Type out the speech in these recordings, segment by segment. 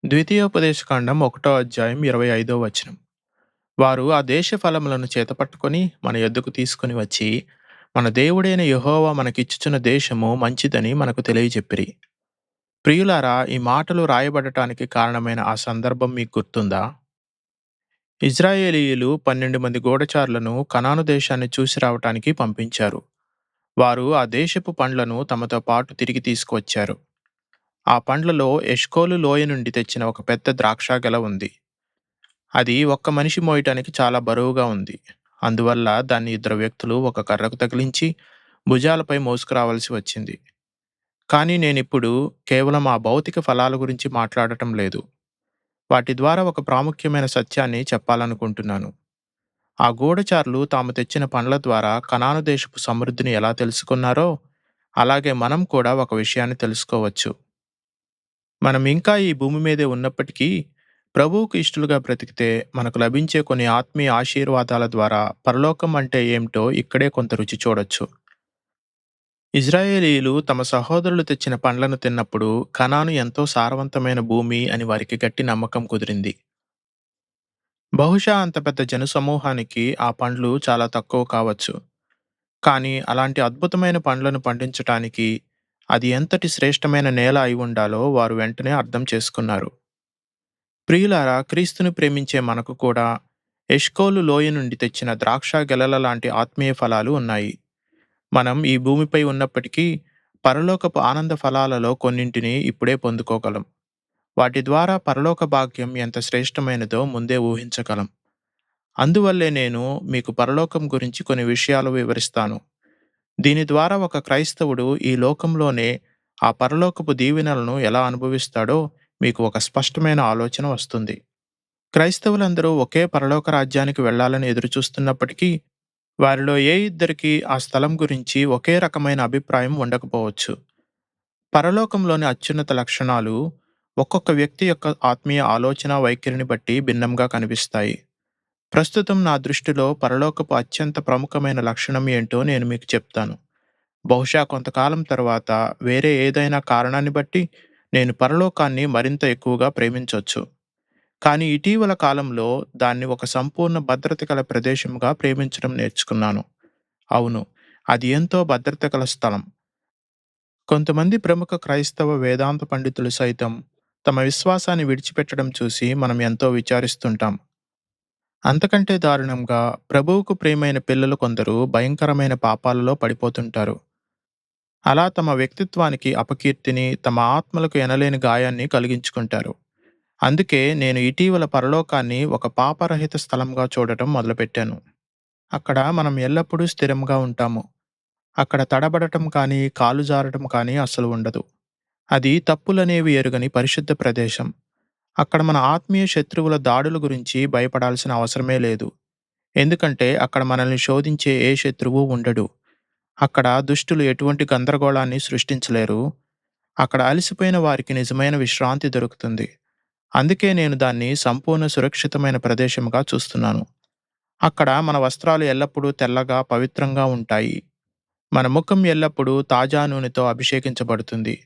ద్వితీయోపదేశకాండం 1 అధ్యాయం 25 వారు ఆ దేశ ఫలములను చేతపట్టుకొని మన యొద్దకు తీసుకుని వచ్చి, మన దేవుడైన యెహోవా మనకిచ్చుచున్న దేశము మంచిదని మనకు తెలియజెప్పిరి. ప్రియులారా, ఈ మాటలు రాయబడటానికి కారణమైన ఆ సందర్భం మీకు గుర్తుందా? ఇజ్రాయేలీయులు 12 మంది గూఢచారులను కనాను దేశాన్ని చూసి రావటానికి పంపించారు. వారు ఆ దేశపు పండ్లను తమతో పాటు తిరిగి తీసుకువచ్చారు. ఆ పండ్లలో ఎష్కోలు లోయ నుండి తెచ్చిన ఒక పెద్ద ద్రాక్ష గెల ఉంది. అది ఒక్క మనిషి మోయటానికి చాలా బరువుగా ఉంది. అందువల్ల దాన్ని ఇద్దరు వ్యక్తులు ఒక కర్రకు తగిలించి భుజాలపై మోసుకురావాల్సి వచ్చింది. కానీ నేనిప్పుడు కేవలం ఆ భౌతిక ఫలాల గురించి మాట్లాడటం లేదు. వాటి ద్వారా ఒక ప్రాముఖ్యమైన సత్యాన్ని చెప్పాలనుకుంటున్నాను. ఆ గూఢచారులు తాము తెచ్చిన పండ్ల ద్వారా కనాను దేశపు సమృద్ధిని ఎలా తెలుసుకున్నారో, అలాగే మనం కూడా ఒక విషయాన్ని తెలుసుకోవచ్చు. మనం ఇంకా ఈ భూమి మీదే ఉన్నప్పటికీ ప్రభువుకు ఇష్టలుగా బ్రతికితే మనకు లభించే కొన్ని ఆత్మీయ ఆశీర్వాదాల ద్వారా పరలోకం అంటే ఏమిటో ఇక్కడే కొంత రుచి చూడొచ్చు. ఇజ్రాయేలీయులు తమ సహోదరులు తెచ్చిన పండ్లను తిన్నప్పుడు కనాను ఎంతో సారవంతమైన భూమి అని వారికి గట్టి నమ్మకం కుదిరింది. బహుశా అంత పెద్ద జనసమూహానికి ఆ పండ్లు చాలా తక్కువ కావచ్చు. కానీ అలాంటి అద్భుతమైన పండ్లను పండించటానికి అది ఎంతటి శ్రేష్టమైన నేల అయి ఉండాలో వారు వెంటనే అర్థం చేసుకున్నారు. ప్రియులారా, క్రీస్తును ప్రేమించే మనకు కూడా ఎష్కోలు లోయ నుండి తెచ్చిన ద్రాక్ష గెలల లాంటి ఆత్మీయ ఫలాలు ఉన్నాయి. మనం ఈ భూమిపై ఉన్నప్పటికీ పరలోకపు ఆనంద ఫలాలలో కొన్నింటిని ఇప్పుడే పొందుకోగలం. వాటి ద్వారా పరలోక భాగ్యం ఎంత శ్రేష్టమైనదో ముందే ఊహించగలం. అందువల్లే నేను మీకు పరలోకం గురించి కొన్ని విషయాలు వివరిస్తాను. దీని ద్వారా ఒక క్రైస్తవుడు ఈ లోకంలోనే ఆ పరలోకపు దీవెనలను ఎలా అనుభవిస్తాడో మీకు ఒక స్పష్టమైన ఆలోచన వస్తుంది. క్రైస్తవులందరూ ఒకే పరలోక రాజ్యానికి వెళ్ళాలని ఎదురుచూస్తున్నప్పటికీ వారిలో ఏ ఇద్దరికీ ఆ స్థలం గురించి ఒకే రకమైన అభిప్రాయం ఉండకపోవచ్చు. పరలోకంలోని అత్యున్నత లక్షణాలు ఒక్కొక్క వ్యక్తి యొక్క ఆత్మీయ ఆలోచన వైఖరిని బట్టి భిన్నంగా కనిపిస్తాయి. ప్రస్తుతం నా దృష్టిలో పరలోకపు అత్యంత ప్రముఖమైన లక్షణం ఏంటో నేను మీకు చెప్తాను. బహుశా కొంతకాలం తర్వాత వేరే ఏదైనా కారణాన్ని బట్టి నేను పరలోకాన్ని మరింత ఎక్కువగా ప్రేమించొచ్చు. కానీ ఇటీవల కాలంలో దాన్ని ఒక సంపూర్ణ భద్రత గల ప్రదేశంగా ప్రేమించడం నేర్చుకున్నాను. అవును, అది ఎంతో భద్రత గల స్థలం. కొంతమంది ప్రముఖ క్రైస్తవ వేదాంత పండితులు సైతం తమ విశ్వాసాన్ని విడిచిపెట్టడం చూసి మనం ఎంతో విచారిస్తుంటాం. అంతకంటే దారుణంగా ప్రభువుకు ప్రియమైన పిల్లలు కొందరు భయంకరమైన పాపాలలో పడిపోతుంటారు. అలా తమ వ్యక్తిత్వానికి అపకీర్తిని, తమ ఆత్మలకు ఎనలేని గాయాన్ని కలిగించుకుంటారు. అందుకే నేను ఇటీవల పరలోకాన్ని ఒక పాపరహిత స్థలంగా చూడటం మొదలుపెట్టాను. అక్కడ మనం ఎల్లప్పుడూ స్థిరంగా ఉంటాము. అక్కడ తడబడటం కానీ, కాలు జారటం కానీ అస్సలు ఉండదు. అది తప్పులనేవి ఎరుగని పరిశుద్ధ ప్రదేశం. అక్కడ మన ఆత్మీయ శత్రువుల దాడుల గురించి భయపడాల్సిన అవసరమే లేదు. ఎందుకంటే అక్కడ మనల్ని శోధించే ఏ శత్రువు ఉండడు. అక్కడ దుష్టులు ఎటువంటి గందరగోళాన్ని సృష్టించలేరు. అక్కడ అలసిపోయిన వారికి నిజమైన విశ్రాంతి దొరుకుతుంది. అందుకే నేను దాన్ని సంపూర్ణ సురక్షితమైన ప్రదేశంగా చూస్తున్నాను. అక్కడ మన వస్త్రాలు ఎల్లప్పుడూ తెల్లగా, పవిత్రంగా ఉంటాయి. మన ముఖం ఎల్లప్పుడూ తాజా నూనెతో అభిషేకించబడుతుంది.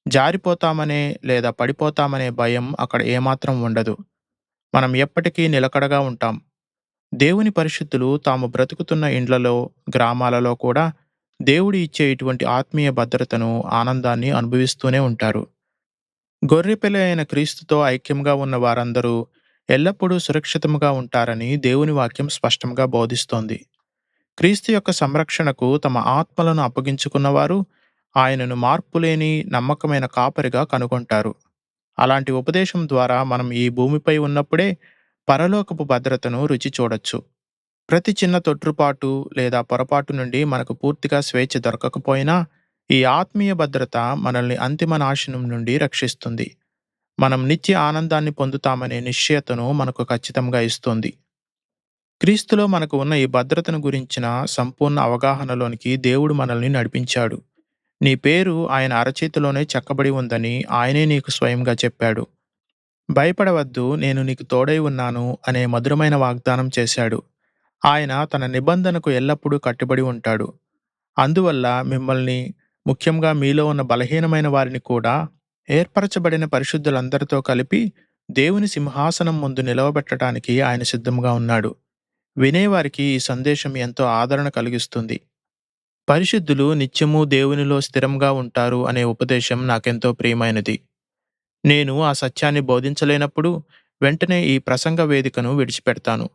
జారిపోతామనే లేదా పడిపోతామనే భయం అక్కడ ఏమాత్రం ఉండదు. మనం ఎప్పటికీ నిలకడగా ఉంటాం. దేవుని పరిశుద్ధులు తాము బ్రతుకుతున్న ఇండ్లలో, గ్రామాలలో కూడా దేవుడు ఇచ్చే ఇటువంటి ఆత్మీయ భద్రతను, ఆనందాన్ని అనుభవిస్తూనే ఉంటారు. గొర్రెపిల్ల అయిన క్రీస్తుతో ఐక్యంగా ఉన్న వారందరూ ఎల్లప్పుడూ సురక్షితముగా ఉంటారని దేవుని వాక్యం స్పష్టంగా బోధిస్తోంది. క్రీస్తు యొక్క సంరక్షణకు తమ ఆత్మలను అప్పగించుకున్నవారు ఆయనను మార్పులేని నమ్మకమైన కాపరిగా కనుగొంటారు. అలాంటి ఉపదేశం ద్వారా మనం ఈ భూమిపై ఉన్నప్పుడే పరలోకపు భద్రతను రుచి చూడొచ్చు. ప్రతి చిన్న తొట్రుపాటు లేదా పొరపాటు నుండి మనకు పూర్తిగా స్వేచ్ఛ దొరకకపోయినా ఈ ఆత్మీయ భద్రత మనల్ని అంతిమ నాశనం నుండి రక్షిస్తుంది. మనం నిత్య ఆనందాన్ని పొందుతామనే నిశ్చయతను మనకు ఖచ్చితంగా ఇస్తుంది. క్రీస్తులో మనకు ఉన్న ఈ భద్రతను గురించిన సంపూర్ణ అవగాహనలోనికి దేవుడు మనల్ని నడిపించాడు. నీ పేరు ఆయన అరచేతిలోనే చెక్కబడి ఉందని ఆయనే నీకు స్వయంగా చెప్పాడు. భయపడవద్దు, నేను నీకు తోడై ఉన్నాను అనే మధురమైన వాగ్దానం చేశాడు. ఆయన తన నిబంధనకు ఎల్లప్పుడూ కట్టుబడి ఉంటాడు. అందువల్ల మిమ్మల్ని, ముఖ్యంగా మీలో ఉన్న బలహీనమైన వారిని కూడా ఏర్పరచబడిన పరిశుద్ధులందరితో కలిపి దేవుని సింహాసనం ముందు నిలవబెట్టడానికి ఆయన సిద్ధంగా ఉన్నాడు. వినేవారికి ఈ సందేశం ఎంతో ఆదరణ కలిగిస్తుంది. పరిశుద్ధులు నిత్యము దేవునిలో స్థిరంగా ఉంటారు అనే ఉపదేశం నాకెంతో ప్రియమైనది. నేను ఆ సత్యాన్ని బోధించలేనప్పుడు వెంటనే ఈ ప్రసంగ వేదికను విడిచిపెడతాను.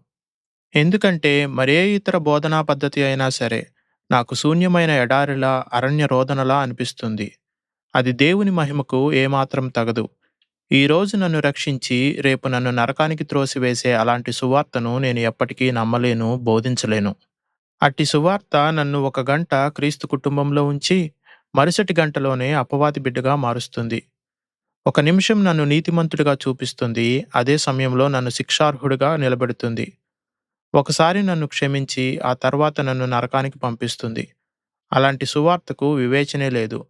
ఎందుకంటే మరే ఇతర బోధనా పద్ధతి అయినా సరే నాకు శూన్యమైన ఎడారిలా, అరణ్య రోదనలా అనిపిస్తుంది. అది దేవుని మహిమకు ఏమాత్రం తగదు. ఈరోజు నన్ను రక్షించి రేపు నన్ను నరకానికి త్రోసివేసే అలాంటి సువార్తను నేను ఎప్పటికీ నమ్మలేను, బోధించలేను. అట్టి సువార్త నన్ను ఒక గంట క్రీస్తు కుటుంబంలో ఉంచి మరుసటి గంటలోనే అపవాది బిడ్డగా మారుస్తుంది. ఒక నిమిషం నన్ను నీతిమంతుడిగా చూపిస్తుంది, అదే సమయంలో నన్ను శిక్షార్హుడిగా నిలబెడుతుంది. ఒకసారి నన్ను క్షమించి ఆ తర్వాత నన్ను నరకానికి పంపిస్తుంది. అలాంటి సువార్తకు వివేచనే లేదు.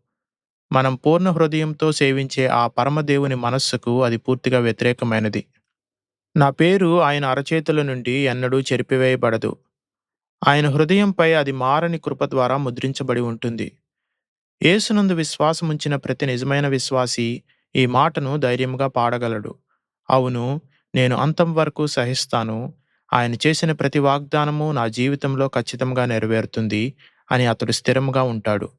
మనం పూర్ణ హృదయంతో సేవించే ఆ పరమదేవుని మనస్సుకు అది పూర్తిగా వ్యతిరేకమైనది. నా పేరు ఆయన అరచేతుల నుండి ఎన్నడూ చెరిపివేయబడదు. ఆయన హృదయంపై అది మారని కృప ద్వారా ముద్రించబడి ఉంటుంది. యేసునందు విశ్వాసముంచిన ప్రతి నిజమైన విశ్వాసి ఈ మాటను ధైర్యంగా పాడగలడు. అవును, నేను అంతం వరకు సహిస్తాను. ఆయన చేసిన ప్రతి వాగ్దానము నా జీవితంలో ఖచ్చితంగా నెరవేరుతుంది అని అతడు స్థిరంగా ఉంటాడు.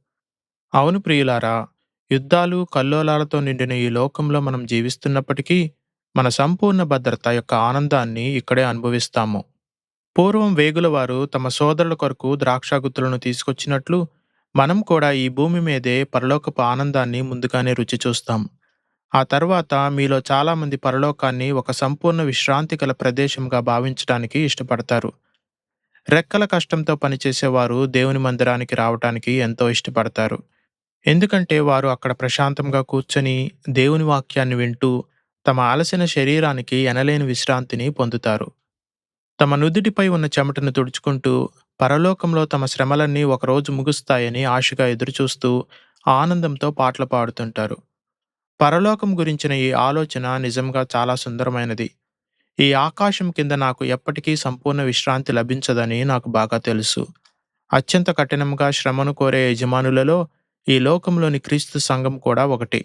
అవును ప్రియులారా, యుద్ధాలు, కల్లోలాలతో నిండిన ఈ లోకంలో మనం జీవిస్తున్నప్పటికీ మన సంపూర్ణ భద్రత యొక్క ఆనందాన్ని ఇక్కడే అనుభవిస్తాము. పూర్వం వేగులవారు తమ సోదరుల కొరకు ద్రాక్షాగుత్తులను తీసుకొచ్చినట్లు మనం కూడా ఈ భూమి మీదే పరలోకపు ఆనందాన్ని ముందుగానే రుచి చూస్తాం. ఆ తర్వాత మీలో చాలామంది పరలోకాన్ని ఒక సంపూర్ణ విశ్రాంతి గల ప్రదేశంగా భావించడానికి ఇష్టపడతారు. రెక్కల కష్టంతో పనిచేసేవారు దేవుని మందిరానికి రావటానికి ఎంతో ఇష్టపడతారు. ఎందుకంటే వారు అక్కడ ప్రశాంతంగా కూర్చొని దేవుని వాక్యాన్ని వింటూ తమ అలసిన శరీరానికి ఎనలేని విశ్రాంతిని పొందుతారు. తమ నుదిటిపై ఉన్న చెమటను తుడుచుకుంటూ పరలోకంలో తమ శ్రమలన్నీ ఒకరోజు ముగుస్తాయని ఆశగా ఎదురుచూస్తూ ఆనందంతో పాటలు పాడుతుంటారు. పరలోకం గురించిన ఈ ఆలోచన నిజంగా చాలా సుందరమైనది. ఈ ఆకాశం కింద నాకు ఎప్పటికీ సంపూర్ణ విశ్రాంతి లభించదని నాకు బాగా తెలుసు. అత్యంత కఠినంగా శ్రమను కోరే యజమానులలో ఈ లోకంలోని క్రీస్తు సంఘం కూడా ఒకటి.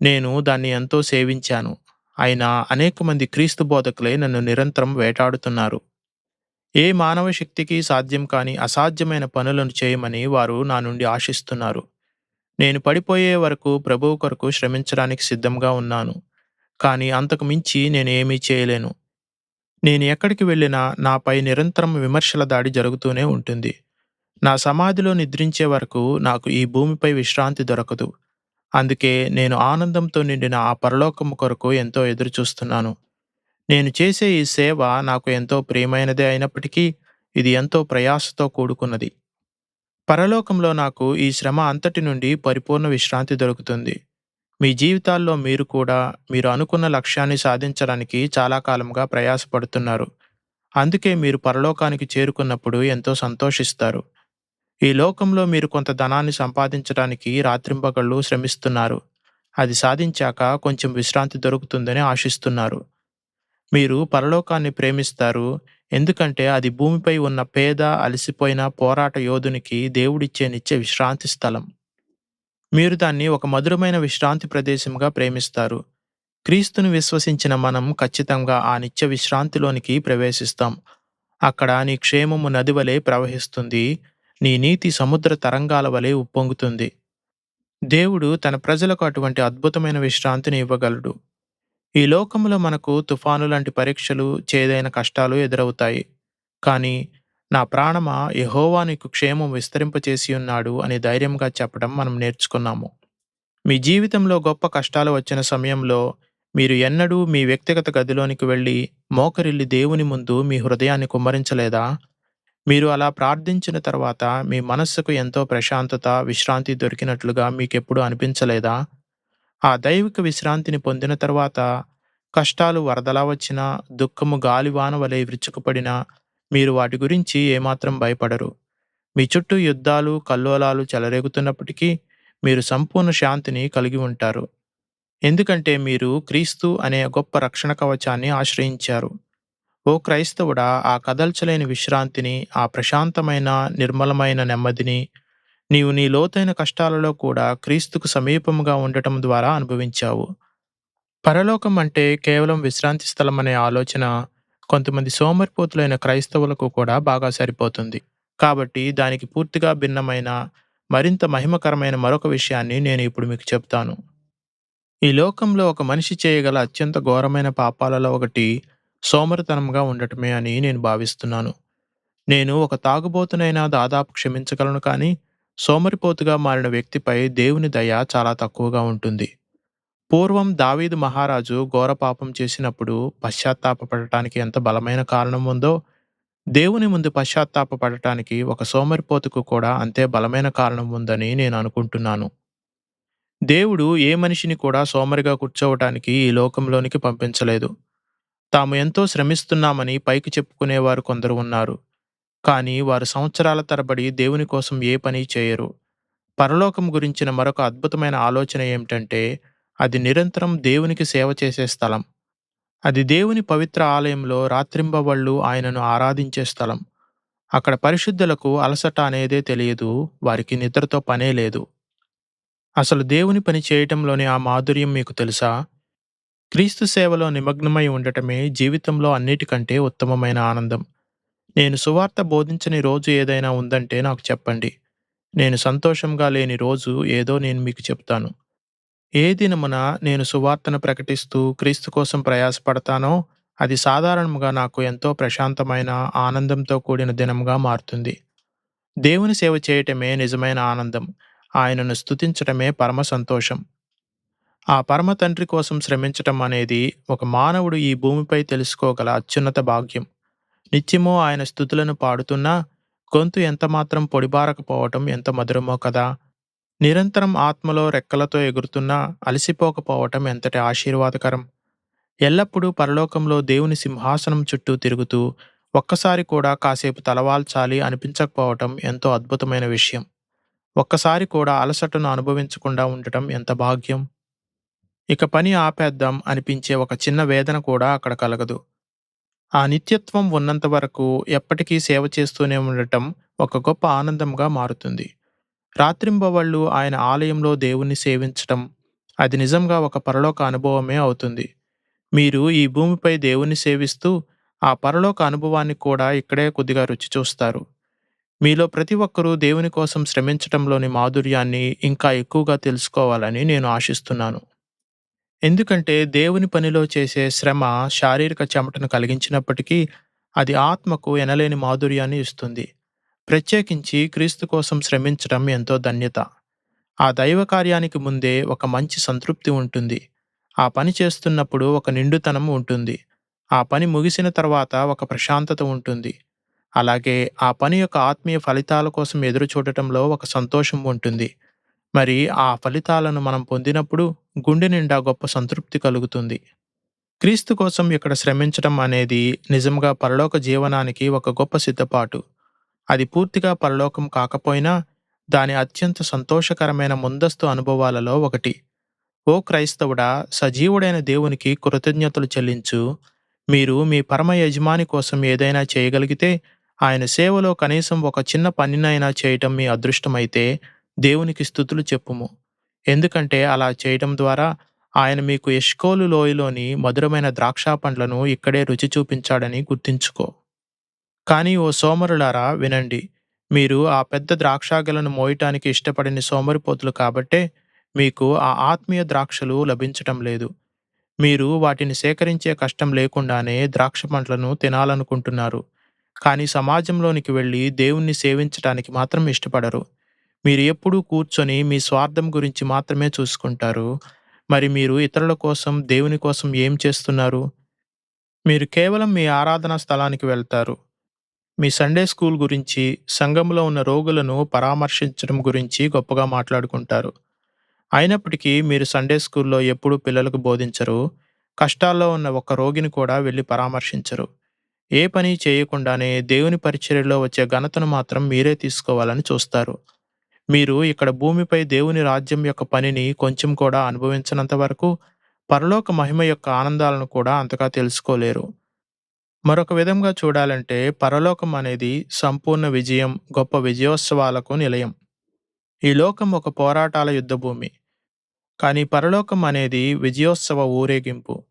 నేను దాన్ని ఎంతో సేవించాను. అయినా అనేక మంది క్రీస్తు బోధకులే నన్ను నిరంతరం వేటాడుతున్నారు. ఏ మానవ శక్తికి సాధ్యం కాని అసాధ్యమైన పనులను చేయమని వారు నా నుండి ఆశిస్తున్నారు. నేను పడిపోయే వరకు ప్రభువు కొరకు శ్రమించడానికి సిద్ధంగా ఉన్నాను. కానీ అంతకు మించి నేను ఏమీ చేయలేను. నేను ఎక్కడికి వెళ్ళినా నాపై నిరంతరం విమర్శల దాడి జరుగుతూనే ఉంటుంది. నా సమాధిలో నిద్రించే వరకు నాకు ఈ భూమిపై విశ్రాంతి దొరకదు. అందుకే నేను ఆనందంతో నిండిన ఆ పరలోకము కొరకు ఎంతో ఎదురుచూస్తున్నాను. నేను చేసే ఈ సేవ నాకు ఎంతో ప్రియమైనదే అయినప్పటికీ ఇది ఎంతో ప్రయాసతో కూడుకున్నది. పరలోకంలో నాకు ఈ శ్రమ అంతటి నుండి పరిపూర్ణ విశ్రాంతి దొరుకుతుంది. మీ జీవితాల్లో మీరు కూడా మీరు అనుకున్న లక్ష్యాన్ని సాధించడానికి చాలా కాలంగా ప్రయాసపడుతున్నారు. అందుకే మీరు పరలోకానికి చేరుకున్నప్పుడు ఎంతో సంతోషిస్తారు. ఈ లోకంలో మీరు కొంత ధనాన్ని సంపాదించడానికి రాత్రింబగళ్ళు శ్రమిస్తున్నారు. అది సాధించాక కొంచెం విశ్రాంతి దొరుకుతుందని ఆశిస్తున్నారు. మీరు పరలోకాన్ని ప్రేమిస్తారు. ఎందుకంటే అది భూమిపై ఉన్న పేద, అలసిపోయిన పోరాట యోధునికి దేవుడిచ్చే నిత్య విశ్రాంతి స్థలం. మీరు దాన్ని ఒక మధురమైన విశ్రాంతి ప్రదేశంగా ప్రేమిస్తారు. క్రీస్తుని విశ్వసించిన మనం ఖచ్చితంగా ఆ నిత్య విశ్రాంతిలోనికి ప్రవేశిస్తాం. అక్కడ నీ క్షేమము నది వలె ప్రవహిస్తుంది. నీ నీతి సముద్ర తరంగాల వలె ఉప్పొంగుతుంది. దేవుడు తన ప్రజలకు అటువంటి అద్భుతమైన విశ్రాంతిని ఇవ్వగలడు. ఈ లోకంలో మనకు తుఫాను లాంటి పరీక్షలు, చేదైన కష్టాలు ఎదురవుతాయి. కానీ నా ప్రాణమా, యెహోవా నీకు క్షేమం విస్తరింపచేసి ఉన్నాడు అని ధైర్యంగా చెప్పడం మనం నేర్చుకున్నాము. మీ జీవితంలో గొప్ప కష్టాలు వచ్చిన సమయంలో మీరు ఎన్నడూ మీ వ్యక్తిగత గదిలోనికి వెళ్ళి మోకరిల్లి దేవుని ముందు మీ హృదయాన్ని కుమ్మరించలేదా? మీరు అలా ప్రార్థించిన తర్వాత మీ మనస్సుకు ఎంతో ప్రశాంతత, విశ్రాంతి దొరికినట్లుగా మీకెప్పుడూ అనిపించలేదా? ఆ దైవిక విశ్రాంతిని పొందిన తర్వాత కష్టాలు వరదలా వచ్చినా, దుఃఖము గాలివాన వలె విరుచుకుపడినా మీరు వాటి గురించి ఏమాత్రం భయపడరు. మీ చుట్టూ యుద్ధాలు, కల్లోలాలు చెలరేగుతున్నప్పటికీ మీరు సంపూర్ణ శాంతిని కలిగి ఉంటారు. ఎందుకంటే మీరు క్రీస్తు అనే గొప్ప రక్షణ కవచాన్ని ఆశ్రయించారు. ఓ క్రైస్తవుడా, ఆ కదల్చలేని విశ్రాంతిని, ఆ ప్రశాంతమైన, నిర్మలమైన నెమ్మదిని నీవు నీ లోతైన కష్టాలలో కూడా క్రీస్తుకు సమీపముగా ఉండటం ద్వారా అనుభవించావు. పరలోకం అంటే కేవలం విశ్రాంతి స్థలం అనే ఆలోచన కొంతమంది సోమరిపోతులైన క్రైస్తవులకు కూడా బాగా సరిపోతుంది. కాబట్టి దానికి పూర్తిగా భిన్నమైన, మరింత మహిమకరమైన మరొక విషయాన్ని నేను ఇప్పుడు మీకు చెప్తాను. ఈ లోకంలో ఒక మనిషి చేయగల అత్యంత ఘోరమైన పాపాలలో ఒకటి సోమరితనంగా ఉండటమే అని నేను భావిస్తున్నాను. నేను ఒక తాగుబోతునైనా దాదాపు క్షమించగలను, కానీ సోమరిపోతుగా మారిన వ్యక్తిపై దేవుని దయ చాలా తక్కువగా ఉంటుంది. పూర్వం దావీదు మహారాజు ఘోర పాపం చేసినప్పుడు పశ్చాత్తాపపడటానికి ఎంత బలమైన కారణం ఉందో, దేవుని ముందు పశ్చాత్తాపపడటానికి ఒక సోమరిపోతుకు కూడా అంతే బలమైన కారణం ఉందని నేను అనుకుంటున్నాను. దేవుడు ఏ మనిషిని కూడా సోమరిగా కూర్చోవటానికి ఈ లోకంలోనికి పంపించలేదు. తాము ఎంతో శ్రమిస్తున్నామని పైకి చెప్పుకునేవారు కొందరు ఉన్నారు. కానీ వారు సంవత్సరాల తరబడి దేవుని కోసం ఏ పని చేయరు. పరలోకం గురించిన మరొక అద్భుతమైన ఆలోచన ఏమిటంటే, అది నిరంతరం దేవునికి సేవ చేసే స్థలం. అది దేవుని పవిత్ర ఆలయంలో రాత్రింబవళ్ళు ఆయనను ఆరాధించే స్థలం. అక్కడ పరిశుద్ధులకు అలసట అనేదే తెలియదు, వారికి నిద్రతో పనే లేదు. అసలు దేవుని పని చేయటంలోని ఆ మాధుర్యం మీకు తెలుసా? క్రీస్తు సేవలో నిమగ్నమై ఉండటమే జీవితంలో అన్నిటికంటే ఉత్తమమైన ఆనందం. నేను సువార్త బోధించని రోజు ఏదైనా ఉందంటే నాకు చెప్పండి. నేను సంతోషంగా లేని రోజు ఏదో నేను మీకు చెప్తాను. ఏ దినమున నేను సువార్తను ప్రకటిస్తూ క్రీస్తు కోసం ప్రయాసపడతానో, అది సాధారణంగా నాకు ఎంతో ప్రశాంతమైన, ఆనందంతో కూడిన దినంగా మారుతుంది. దేవుని సేవ చేయటమే నిజమైన ఆనందం. ఆయనను స్తుతించటమే పరమ సంతోషం. ఆ పరమ తండ్రి కోసం శ్రమించటం అనేది ఒక మానవుడు ఈ భూమిపై తెలుసుకోగల అత్యున్నత భాగ్యం. నిత్యము ఆయన స్తుతులను పాడుతున్నా గొంతు ఎంతమాత్రం పొడిబారకపోవటం ఎంత మధురమో కదా. నిరంతరం ఆత్మలో రెక్కలతో ఎగురుతున్నా అలసిపోకపోవటం ఎంతటి ఆశీర్వాదకరం. ఎల్లప్పుడూ పరలోకంలో దేవుని సింహాసనం చుట్టూ తిరుగుతూ ఒక్కసారి కూడా కాసేపు తలవాల్చాలి అనిపించకపోవటం ఎంతో అద్భుతమైన విషయం. ఒక్కసారి కూడా అలసటను అనుభవించకుండా ఉండటం ఎంత భాగ్యం. ఇక పని ఆపేద్దాం అనిపించే ఒక చిన్న వేదన కూడా అక్కడ కలగదు. ఆ నిత్యత్వం ఉన్నంత వరకు ఎప్పటికీ సేవ చేస్తూనే ఉండటం ఒక గొప్ప ఆనందంగా మారుతుంది. రాత్రింబవళ్ళు ఆయన ఆలయంలో దేవుణ్ణి సేవించటం, అది నిజంగా ఒక పరలోక అనుభవమే అవుతుంది. మీరు ఈ భూమిపై దేవుణ్ణి సేవిస్తూ ఆ పరలోక అనుభవాన్ని కూడా ఇక్కడే కొద్దిగా రుచి చూస్తారు. మీలో ప్రతి ఒక్కరూ దేవుని కోసం శ్రమించటంలోని మాధుర్యాన్ని ఇంకా ఎక్కువగా తెలుసుకోవాలని నేను ఆశిస్తున్నాను. ఎందుకంటే దేవుని పనిలో చేసే శ్రమ శారీరక చెమటను కలిగించినప్పటికీ అది ఆత్మకు ఎనలేని మాధుర్యాన్ని ఇస్తుంది. ప్రత్యేకించి క్రీస్తు కోసం శ్రమించడం ఎంతో ధన్యత. ఆ దైవ కార్యానికి ముందే ఒక మంచి సంతృప్తి ఉంటుంది. ఆ పని చేస్తున్నప్పుడు ఒక నిండుతనం ఉంటుంది. ఆ పని ముగిసిన తర్వాత ఒక ప్రశాంతత ఉంటుంది. అలాగే ఆ పని యొక్క ఆత్మీయ ఫలితాల కోసం ఎదురు చూడటంలో ఒక సంతోషం ఉంటుంది. మరి ఆ ఫలితాలను మనం పొందినప్పుడు గుండె నిండా గొప్ప సంతృప్తి కలుగుతుంది. క్రీస్తు కోసం ఇక్కడ శ్రమించటం అనేది నిజంగా పరలోక జీవనానికి ఒక గొప్ప సిద్ధపాటు. అది పూర్తిగా పరలోకం కాకపోయినా దాని అత్యంత సంతోషకరమైన ముందస్తు అనుభవాలలో ఒకటి. ఓ క్రైస్తవుడా, సజీవుడైన దేవునికి కృతజ్ఞతలు చెల్లించు. మీరు మీ పరమ యజమాని కోసం ఏదైనా చేయగలిగితే, ఆయన సేవలో కనీసం ఒక చిన్న పనినైనా చేయటం మీ అదృష్టమైతే దేవునికి స్తుతులు చెప్పుము. ఎందుకంటే అలా చేయటం ద్వారా ఆయన మీకు ఎష్కోలు లోయలోని మధురమైన ద్రాక్ష పండ్లను ఇక్కడే రుచి చూపించాడని గుర్తుంచుకో. కానీ ఓ సోమరులారా వినండి. మీరు ఆ పెద్ద ద్రాక్షాగెలను మోయటానికి ఇష్టపడని సోమరిపోతులు కాబట్టే మీకు ఆ ఆత్మీయ ద్రాక్షలు లభించటం లేదు. మీరు వాటిని సేకరించే కష్టం లేకుండానే ద్రాక్ష పండ్లను తినాలనుకుంటున్నారు. కానీ సమాజంలోనికి వెళ్ళి దేవుణ్ణి సేవించటానికి మాత్రం ఇష్టపడరు. మీరు ఎప్పుడూ కూర్చొని మీ స్వార్థం గురించి మాత్రమే చూసుకుంటారు. మరి మీరు ఇతరుల కోసం, దేవుని కోసం ఏం చేస్తున్నారు? మీరు కేవలం మీ ఆరాధనా స్థలానికి వెళ్తారు. మీ సండే స్కూల్ గురించి, సంఘంలో ఉన్న రోగులను పరామర్శించడం గురించి గొప్పగా మాట్లాడుకుంటారు. అయినప్పటికీ మీరు సండే స్కూల్లో ఎప్పుడూ పిల్లలకు బోధించరు. కష్టాల్లో ఉన్న ఒక్క రోగిని కూడా వెళ్లి పరామర్శించరు. ఏ పని చేయకుండానే దేవుని పరిచర్యలో వచ్చే ఘనతను మాత్రం మీరే తీసుకోవాలని చూస్తారు. మీరు ఇక్కడ భూమిపై దేవుని రాజ్యం యొక్క పనిని కొంచెం కూడా అనుభవించనంత వరకు పరలోక మహిమ యొక్క ఆనందాలను కూడా అంతగా తెలుసుకోలేరు. మరొక విధంగా చూడాలంటే పరలోకం అనేది సంపూర్ణ విజయం, గొప్ప విజయోత్సవాలకు నిలయం. ఈ లోకం ఒక పోరాటాల యుద్ధభూమి. కానీ పరలోకం అనేది విజయోత్సవ ఊరేగింపు.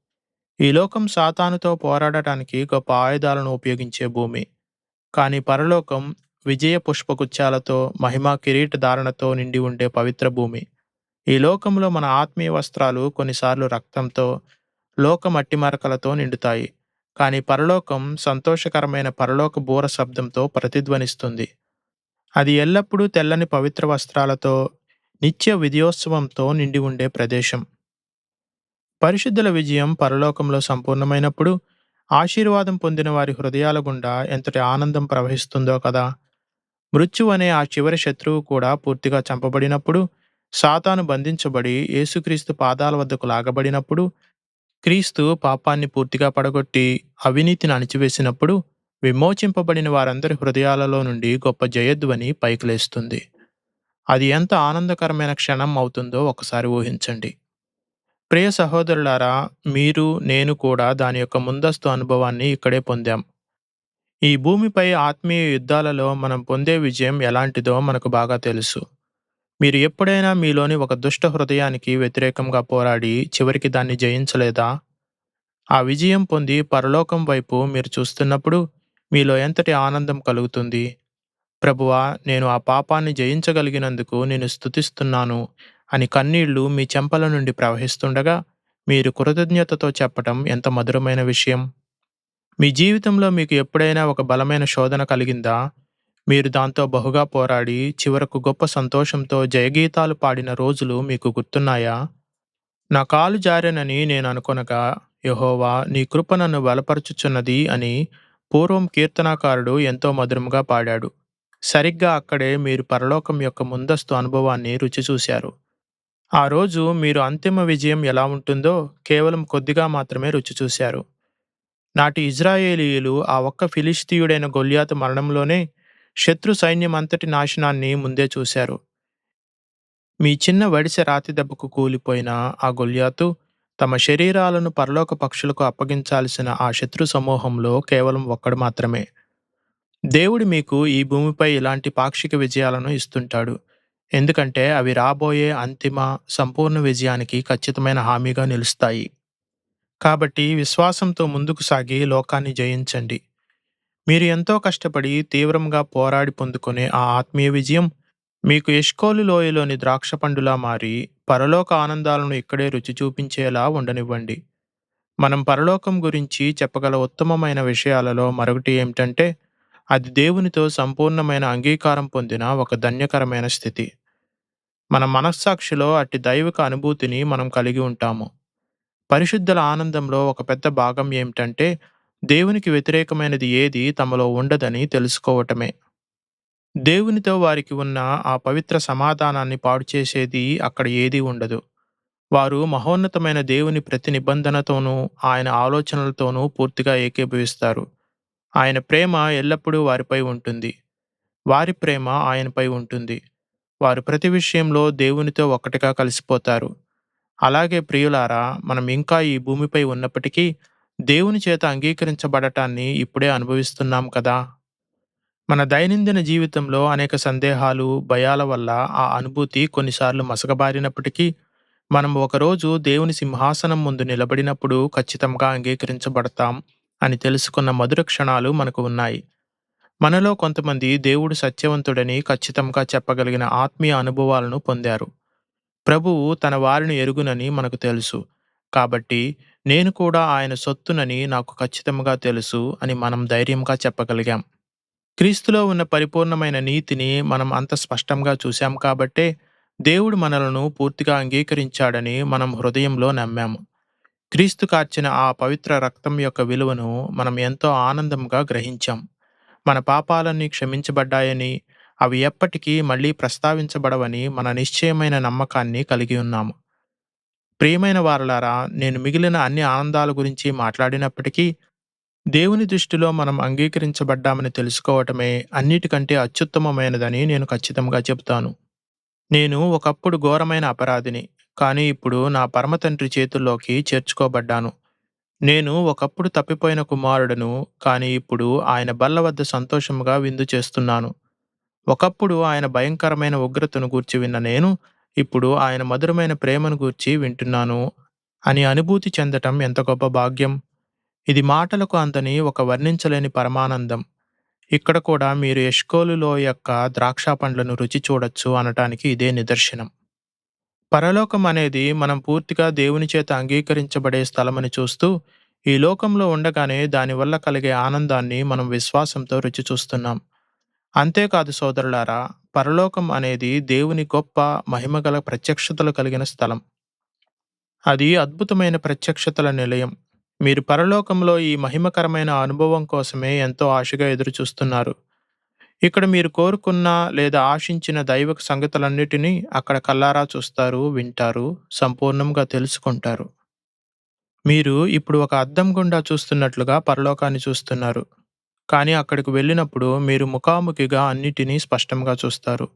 ఈ లోకం సాతానుతో పోరాడటానికి గొప్ప ఆయుధాలను ఉపయోగించే భూమి. కానీ పరలోకం విజయ పుష్పగుచ్చాలతో, మహిమా కిరీట ధారణతో నిండి ఉండే పవిత్ర భూమి. ఈ లోకంలో మన ఆత్మీయ వస్త్రాలు కొన్నిసార్లు రక్తంతో, లోక మట్టిమరకలతో నిండుతాయి. కానీ పరలోకం సంతోషకరమైన పరలోక బూర శబ్దంతో ప్రతిధ్వనిస్తుంది. అది ఎల్లప్పుడూ తెల్లని పవిత్ర వస్త్రాలతో, నిత్య విజయోత్సవంతో నిండి ఉండే ప్రదేశం. పరిశుద్ధుల విజయం పరలోకంలో సంపూర్ణమైనప్పుడు ఆశీర్వాదం పొందిన వారి హృదయాల గుండా ఎంతటి ఆనందం ప్రవహిస్తుందో కదా. మృత్యు అనే ఆ చివరి శత్రువు కూడా పూర్తిగా చంపబడినప్పుడు, సాతాను బంధించబడి యేసుక్రీస్తు పాదాల వద్దకు లాగబడినప్పుడు, క్రీస్తు పాపాన్ని పూర్తిగా పడగొట్టి అవినీతిని అణిచివేసినప్పుడు, విమోచింపబడిన వారందరి హృదయాలలో నుండి గొప్ప జయధ్వని పైకి లేస్తుంది. అది ఎంత ఆనందకరమైన క్షణం అవుతుందో ఒకసారి ఊహించండి. ప్రియ సహోదరులారా, మీరు నేను కూడా దాని యొక్క ముందస్తు అనుభవాన్ని ఇక్కడే పొందాం. ఈ భూమిపై ఆత్మీయ యుద్ధాలలో మనం పొందే విజయం ఎలాంటిదో మనకు బాగా తెలుసు. మీరు ఎప్పుడైనా మీలోని ఒక దుష్ట హృదయానికి వ్యతిరేకంగా పోరాడి చివరికి దాన్ని జయించలేదా? ఆ విజయం పొంది పరలోకం వైపు మీరు చూస్తున్నప్పుడు మీలో ఎంతటి ఆనందం కలుగుతుంది. ప్రభువా, నేను ఆ పాపాన్ని జయించగలిగినందుకు నేను స్తుతిస్తున్నాను అని కన్నీళ్లు మీ చెంపల నుండి ప్రవహిస్తుండగా మీరు కృతజ్ఞతతో చెప్పటం ఎంత మధురమైన విషయం. మీ జీవితంలో మీకు ఎప్పుడైనా ఒక బలమైన శోధన కలిగిందా? మీరు దాంతో బహుగా పోరాడి చివరకు గొప్ప సంతోషంతో జయగీతాలు పాడిన రోజులు మీకు గుర్తున్నాయా? నా కాలు జారెనని నేను అనుకొనగా, యెహోవా నీ కృప నన్ను బలపరచుచున్నది అని పూర్వం కీర్తనాకారుడు ఎంతో మధురముగా పాడాడు. సరిగ్గా అక్కడే మీరు పరలోకం యొక్క ముందస్తు అనుభవాన్ని రుచి చూశారు. ఆ రోజు మీరు అంతిమ విజయం ఎలా ఉంటుందో కేవలం కొద్దిగా మాత్రమే రుచి చూశారు. నాటి ఇజ్రాయేలీయులు ఆ ఒక్క ఫిలిష్తీయుడైన గొల్యాతు మరణంలోనే శత్రు సైన్యమంతటి నాశనాన్ని ముందే చూశారు. మీ చిన్న వడిసె రాతి దెబ్బకు కూలిపోయిన ఆ గొల్యాతు తమ శరీరాలను పరలోక పక్షులకు అప్పగించాల్సిన ఆ శత్రు సమూహంలో కేవలం ఒక్కడు మాత్రమే. దేవుడు మీకు ఈ భూమిపై ఇలాంటి పాక్షిక విజయాలను ఇస్తుంటాడు. ఎందుకంటే అవి రాబోయే అంతిమ, సంపూర్ణ విజయానికి ఖచ్చితమైన హామీగా నిలుస్తాయి. కాబట్టి విశ్వాసంతో ముందుకు సాగి లోకాన్ని జయించండి. మీరు ఎంతో కష్టపడి తీవ్రంగా పోరాడి పొందుకునే ఆ ఆత్మీయ విజయం మీకు ఎష్కోలు లోయలోని ద్రాక్ష పండులా మారి పరలోక ఆనందాలను ఇక్కడే రుచి చూపించేలా ఉండనివ్వండి. మనం పరలోకం గురించి చెప్పగల ఉత్తమమైన విషయాలలో మరొకటి ఏమిటంటే, అది దేవునితో సంపూర్ణమైన అంగీకారం పొందిన ఒక ధన్యకరమైన స్థితి. మన మనస్సాక్షిలో అట్టి దైవిక అనుభూతిని మనం కలిగి ఉంటాము. పరిశుద్ధుల ఆనందంలో ఒక పెద్ద భాగం ఏమిటంటే, దేవునికి వ్యతిరేకమైనది ఏది తమలో ఉండదని తెలుసుకోవటమే. దేవునితో వారికి ఉన్న ఆ పవిత్ర సమాధానాన్ని పాడుచేసేది అక్కడ ఏదీ ఉండదు. వారు మహోన్నతమైన దేవుని ప్రతి నిబంధనతోనూ, ఆయన ఆలోచనలతోనూ పూర్తిగా ఏకీభవిస్తారు. ఆయన ప్రేమ ఎల్లప్పుడూ వారిపై ఉంటుంది. వారి ప్రేమ ఆయనపై ఉంటుంది. వారు ప్రతి విషయంలో దేవునితో ఒక్కటిగా కలిసిపోతారు. అలాగే ప్రియులారా, మనం ఇంకా ఈ భూమిపై ఉన్నప్పటికీ దేవుని చేత అంగీకరించబడటాన్ని ఇప్పుడే అనుభవిస్తున్నాం కదా. మన దైనందిన జీవితంలో అనేక సందేహాలు, భయాల వల్ల ఆ అనుభూతి కొన్నిసార్లు మసకబారినప్పటికీ, మనం ఒకరోజు దేవుని సింహాసనం ముందు నిలబడినప్పుడు ఖచ్చితంగా అంగీకరించబడతాం అని తెలుసుకున్న మధుర క్షణాలు మనకు ఉన్నాయి. మనలో కొంతమంది దేవుడు సత్యవంతుడని ఖచ్చితంగా చెప్పగలిగిన ఆత్మీయ అనుభవాలను పొందారు. ప్రభువు తన వారిని ఎరుగునని మనకు తెలుసు. కాబట్టి నేను కూడా ఆయన సొత్తునని నాకు ఖచ్చితంగా తెలుసు అని మనం ధైర్యంగా చెప్పగలిగాం. క్రీస్తులో ఉన్న పరిపూర్ణమైన నీతిని మనం అంత స్పష్టంగా చూశాం కాబట్టే దేవుడు మనలను పూర్తిగా అంగీకరించాడని మనం హృదయంలో నమ్మాము. క్రీస్తు కార్చిన ఆ పవిత్ర రక్తం యొక్క విలువను మనం ఎంతో ఆనందంగా గ్రహించాం. మన పాపాలన్నీ క్షమించబడ్డాయని, అవి ఎప్పటికీ మళ్ళీ ప్రస్తావించబడవని మన నిశ్చయమైన నమ్మకాన్ని కలిగి ఉన్నాము. ప్రియమైన వారలారా, నేను మిగిలిన అన్ని ఆనందాల గురించి మాట్లాడినప్పటికీ, దేవుని దృష్టిలో మనం అంగీకరించబడ్డామని తెలుసుకోవటమే అన్నిటికంటే అత్యుత్తమమైనదని నేను ఖచ్చితంగా చెబుతాను. నేను ఒకప్పుడు ఘోరమైన అపరాధిని, కానీ ఇప్పుడు నా పరమతండ్రి చేతుల్లోకి చేర్చుకోబడ్డాను. నేను ఒకప్పుడు తప్పిపోయిన కుమారుడను, కానీ ఇప్పుడు ఆయన బల్ల వద్ద సంతోషముగా విందు చేస్తున్నాను. ఒకప్పుడు ఆయన భయంకరమైన ఉగ్రతను గూర్చి విన్న నేను, ఇప్పుడు ఆయన మధురమైన ప్రేమను గూర్చి వింటున్నాను అని అనుభూతి చెందటం ఎంత గొప్ప భాగ్యం! ఇది మాటలకు అందని ఒక వర్ణించలేని పరమానందం. ఇక్కడ కూడా మీరు ఎష్కోలు లోయ యొక్క ద్రాక్ష పండ్లను రుచి చూడొచ్చు అనటానికి ఇదే నిదర్శనం. పరలోకం అనేది మనం పూర్తిగా దేవుని చేత అంగీకరించబడే స్థలమని చూస్తూ, ఈ లోకంలో ఉండగానే దానివల్ల కలిగే ఆనందాన్ని మనం విశ్వాసంతో రుచి చూస్తున్నాం. అంతేకాదు సోదరులారా, పరలోకం అనేది దేవుని గొప్ప మహిమగల ప్రత్యక్షతలు కలిగిన స్థలం. అది అద్భుతమైన ప్రత్యక్షతల నిలయం. మీరు పరలోకంలో ఈ మహిమకరమైన అనుభవం కోసమే ఎంతో ఆశగా ఎదురుచూస్తున్నారు. ఇక్కడ మీరు కోరుకున్న లేదా ఆశించిన దైవిక సంగతులన్నిటినీ అక్కడ కల్లారా చూస్తారు, వింటారు, సంపూర్ణంగా తెలుసుకుంటారు. మీరు ఇప్పుడు ఒక అద్దం గుండా చూస్తున్నట్లుగా పరలోకాన్ని చూస్తున్నారు. కానీ అక్కడికి వెళ్ళినప్పుడు మీరు ముఖాముఖిగా అన్నిటినీ స్పష్టంగా చూస్తారు.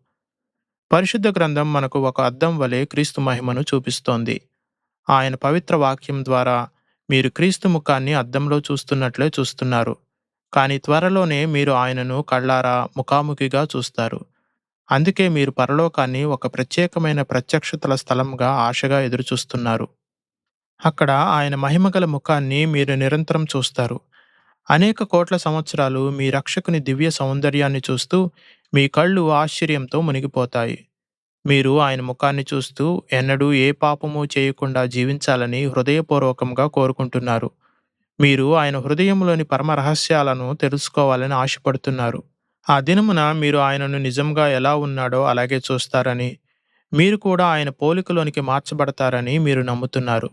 పరిశుద్ధ గ్రంథం మనకు ఒక అద్దం వలె క్రీస్తు మహిమను చూపిస్తోంది. ఆయన పవిత్ర వాక్యం ద్వారా మీరు క్రీస్తు ముఖాన్ని అద్దంలో చూస్తున్నట్లే చూస్తున్నారు. కానీ త్వరలోనే మీరు ఆయనను కళ్ళారా ముఖాముఖిగా చూస్తారు. అందుకే మీరు పరలోకాన్ని ఒక ప్రత్యేకమైన ప్రత్యక్షతల స్థలంగా ఆశగా ఎదురుచూస్తున్నారు. అక్కడ ఆయన మహిమగల ముఖాన్ని మీరు నిరంతరం చూస్తారు. అనేక కోట్ల సంవత్సరాలు మీ రక్షకుని దివ్య సౌందర్యాన్ని చూస్తూ మీ కళ్ళు ఆశ్చర్యంతో మునిగిపోతాయి. మీరు ఆయన ముఖాన్ని చూస్తూ ఎన్నడూ ఏ పాపము చేయకుండా జీవించాలని హృదయపూర్వకంగా కోరుకుంటున్నారు. మీరు ఆయన హృదయంలోని పరమ రహస్యాలను తెలుసుకోవాలని ఆశపడుతున్నారు. ఆ దినమున మీరు ఆయనను నిజంగా ఎలా ఉన్నాడో అలాగే చూస్తారని, మీరు కూడా ఆయన పోలికలోనికి మార్చబడతారని మీరు నమ్ముతున్నారు.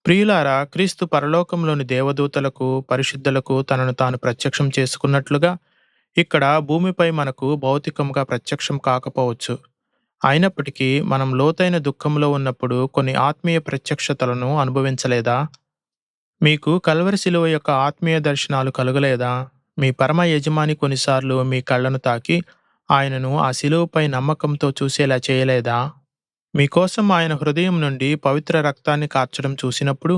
ప్రియులారా, క్రీస్తు పరలోకంలోని దేవదూతలకు, పరిశుద్ధులకు తనను తాను ప్రత్యక్షం చేసుకున్నట్లుగా, ఇక్కడ భూమిపై మనకు భౌతికంగా ప్రత్యక్షం కాకపోవచ్చు. అయినప్పటికీ మనం లోతైన దుఃఖంలో ఉన్నప్పుడు కొన్ని ఆత్మీయ ప్రత్యక్షతలను అనుభవించలేదా? మీకు కల్వరి శిలువ యొక్క ఆత్మీయ దర్శనాలు కలుగలేదా? మీ పరమ యజమాని కొన్నిసార్లు మీ కళ్ళను తాకి ఆయనను ఆ శిలువపై నమ్మకంతో చూసేలా చేయలేదా? మీకోసం ఆయన హృదయం నుండి పవిత్ర రక్తాన్ని కార్చడం చూసినప్పుడు,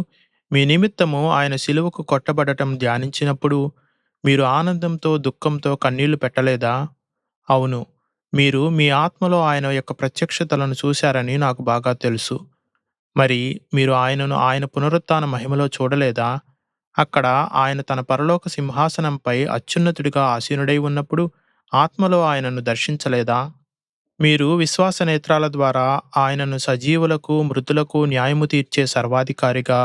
మీ నిమిత్తము ఆయన శిలువకు కొట్టబడటం ధ్యానించినప్పుడు, మీరు ఆనందంతో దుఃఖంతో కన్నీళ్లు పెట్టలేదా? అవును, మీరు మీ ఆత్మలో ఆయన యొక్క ప్రత్యక్షతలను చూశారని నాకు బాగా తెలుసు. మరి మీరు ఆయనను ఆయన పునరుత్థాన మహిమలో చూడలేదా? అక్కడ ఆయన తన పరలోక సింహాసనంపై అత్యున్నతుడిగా ఆసీనుడై ఉన్నప్పుడు ఆత్మలో ఆయనను దర్శించలేదా? మీరు విశ్వాస నేత్రాల ద్వారా ఆయనను సజీవులకు, మృతులకు న్యాయము తీర్చే సర్వాధికారిగా,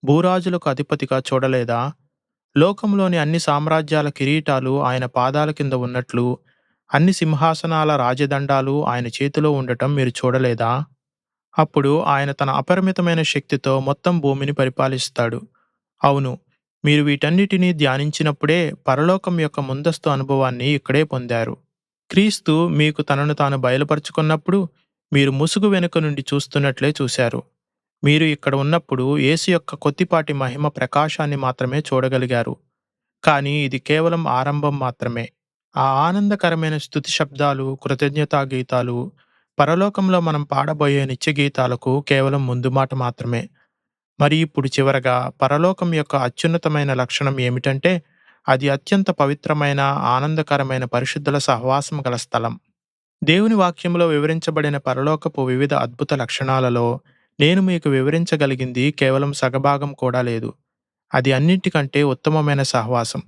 భూరాజులకు అధిపతిగా చూడలేదా? లోకంలోని అన్ని సామ్రాజ్యాల కిరీటాలు ఆయన పాదాల కింద ఉన్నట్లు, అన్ని సింహాసనాల రాజదండాలు ఆయన చేతిలో ఉండటం మీరు చూడలేదా? అప్పుడు ఆయన తన అపరిమితమైన శక్తితో మొత్తం భూమిని పరిపాలిస్తాడు. అవును, మీరు వీటన్నిటినీ ధ్యానించినప్పుడే పరలోకం యొక్క ముందస్తు అనుభవాన్ని ఇక్కడే పొందారు. క్రీస్తు మీకు తనను తాను బయలుపరుచుకున్నప్పుడు మీరు ముసుగు వెనుక నుండి చూస్తున్నట్లే చూశారు. మీరు ఇక్కడ ఉన్నప్పుడు యేసు యొక్క కొద్దిపాటి మహిమ ప్రకాశాన్ని మాత్రమే చూడగలిగారు. కానీ ఇది కేవలం ఆరంభం మాత్రమే. ఆ ఆనందకరమైన స్తుతి శబ్దాలు, కృతజ్ఞతా గీతాలు, పరలోకంలో మనం పాడబోయే నిత్య గీతాలకు కేవలం ముందు మాట మాత్రమే. మరి ఇప్పుడు చివరగా పరలోకం యొక్క అత్యున్నతమైన లక్షణం ఏమిటంటే, అది అత్యంత పవిత్రమైన, ఆనందకరమైన పరిశుద్ధుల సహవాసం గల స్థలం. దేవుని వాక్యంలో వివరించబడిన పరలోకపు వివిధ అద్భుత లక్షణాలలో నేను మీకు వివరించగలిగింది కేవలం సగభాగం కూడా లేదు. అది అన్నింటికంటే ఉత్తమమైన సహవాసం.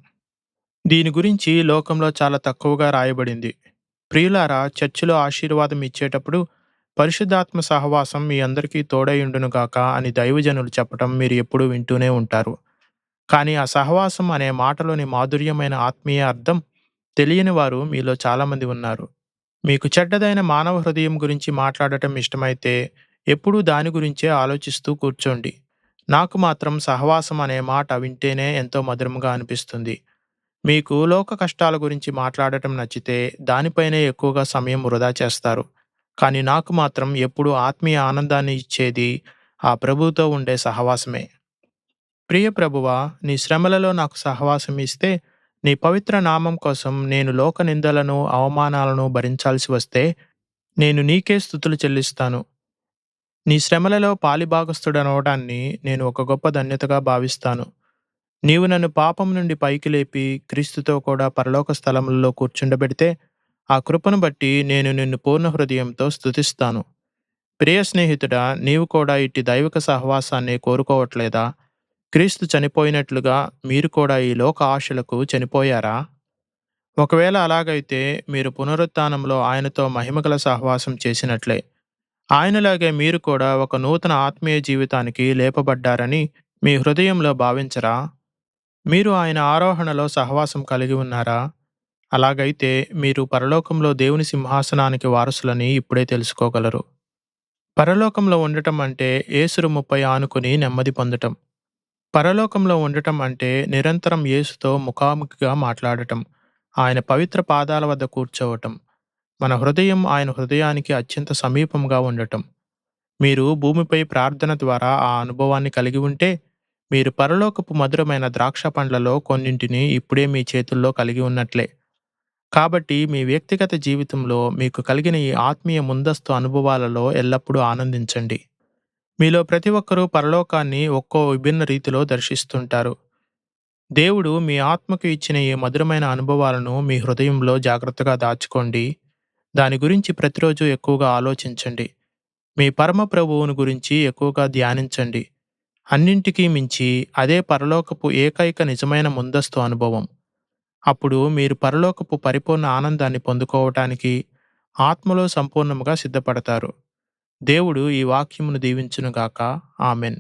దీని గురించి లోకంలో చాలా తక్కువగా రాయబడింది. ప్రియులారా, చర్చిలో ఆశీర్వాదం ఇచ్చేటప్పుడు పరిశుద్ధాత్మ సహవాసం మీ అందరికీ తోడైయుండునుగాక అని దైవజనులు చెప్పటం మీరు ఎప్పుడూ వింటూనే ఉంటారు. కానీ ఆ సహవాసం అనే మాటలోని మాధుర్యమైన ఆత్మీయ అర్థం తెలియని వారు మీలో చాలామంది ఉన్నారు. మీకు చెడ్డదైన మానవ హృదయం గురించి మాట్లాడటం ఇష్టమైతే ఎప్పుడూ దాని గురించే ఆలోచిస్తూ కూర్చోండి. నాకు మాత్రం సహవాసం అనే మాట వింటేనే ఎంతో మధురంగా అనిపిస్తుంది. మీకు లోక కష్టాల గురించి మాట్లాడటం నచ్చితే దానిపైనే ఎక్కువగా సమయం వృధా చేస్తారు. కానీ నాకు మాత్రం ఎప్పుడూ ఆత్మీయ ఆనందాన్ని ఇచ్చేది ఆ ప్రభువుతో ఉండే సహవాసమే. ప్రియ ప్రభువా, నీ శ్రమలలో నాకు సహవాసం ఇస్తే, నీ పవిత్ర నామం కోసం నేను లోక నిందలను, అవమానాలను భరించాల్సి వస్తే, నేను నీకే స్తుతులు చెల్లిస్తాను. నీ శ్రమలలో పాలిభాగస్థుడనవడాన్ని నేను ఒక గొప్ప ధన్యతగా భావిస్తాను. నీవు నన్ను పాపం నుండి పైకి లేపి, క్రీస్తుతో కూడా పరలోక స్థలములలో కూర్చుండబెడితే, ఆ కృపను బట్టి నేను నిన్ను పూర్ణ హృదయంతో స్తుతిస్తాను. ప్రియ స్నేహితుడా, నీవు కూడా ఇట్టి దైవిక సహవాసాన్ని కోరుకోవట్లేదా? క్రీస్తు చనిపోయినట్లుగా మీరు కూడా ఈ లోక ఆశలకు చనిపోయారా? ఒకవేళ అలాగైతే మీరు పునరుత్థానంలో ఆయనతో మహిమగల సహవాసం చేసినట్లే. ఆయనలాగే మీరు కూడా ఒక నూతన ఆత్మీయ జీవితానికి లేపబడ్డారని మీ హృదయంలో భావించరా? మీరు ఆయన ఆరోహణలో సహవాసం కలిగి ఉన్నారా? అలాగైతే మీరు పరలోకంలో దేవుని సింహాసనానికి వారసులని ఇప్పుడే తెలుసుకోగలరు. పరలోకంలో ఉండటం అంటే యేసు రొమ్ముపై ఆనుకుని నెమ్మది పొందటం. పరలోకంలో ఉండటం అంటే నిరంతరం యేసుతో ముఖాముఖిగా మాట్లాడటం, ఆయన పవిత్ర పాదాల వద్ద కూర్చోవటం, మన హృదయం ఆయన హృదయానికి అత్యంత సమీపంగా ఉండటం. మీరు భూమిపై ప్రార్థన ద్వారా ఆ అనుభవాన్ని కలిగి ఉంటే, మీరు పరలోకపు మధురమైన ద్రాక్ష పండ్లలో కొన్నింటిని ఇప్పుడే మీ చేతుల్లో కలిగి ఉన్నట్లే. కాబట్టి మీ వ్యక్తిగత జీవితంలో మీకు కలిగిన ఈ ఆత్మీయ ముందస్తు అనుభవాలలో ఎల్లప్పుడూ ఆనందించండి. మీలో ప్రతి ఒక్కరూ పరలోకాన్ని ఒక్కో విభిన్న రీతిలో దర్శిస్తుంటారు. దేవుడు మీ ఆత్మకు ఇచ్చిన ఈ మధురమైన అనుభవాలను మీ హృదయంలో జాగ్రత్తగా దాచుకోండి. దాని గురించి ప్రతిరోజు ఎక్కువగా ఆలోచించండి. మీ పరమ ప్రభువుని గురించి ఎక్కువగా ధ్యానించండి. అన్నింటికీ మించి అదే పరలోకపు ఏకైక నిజమైన ముందస్తు అనుభవం. అప్పుడు మీరు పరలోకపు పరిపూర్ణ ఆనందాన్ని పొందుకోవటానికి ఆత్మలో సంపూర్ణముగా సిద్ధపడతారు. దేవుడు ఈ వాక్యమును దీవించునుగాక. ఆమెన్.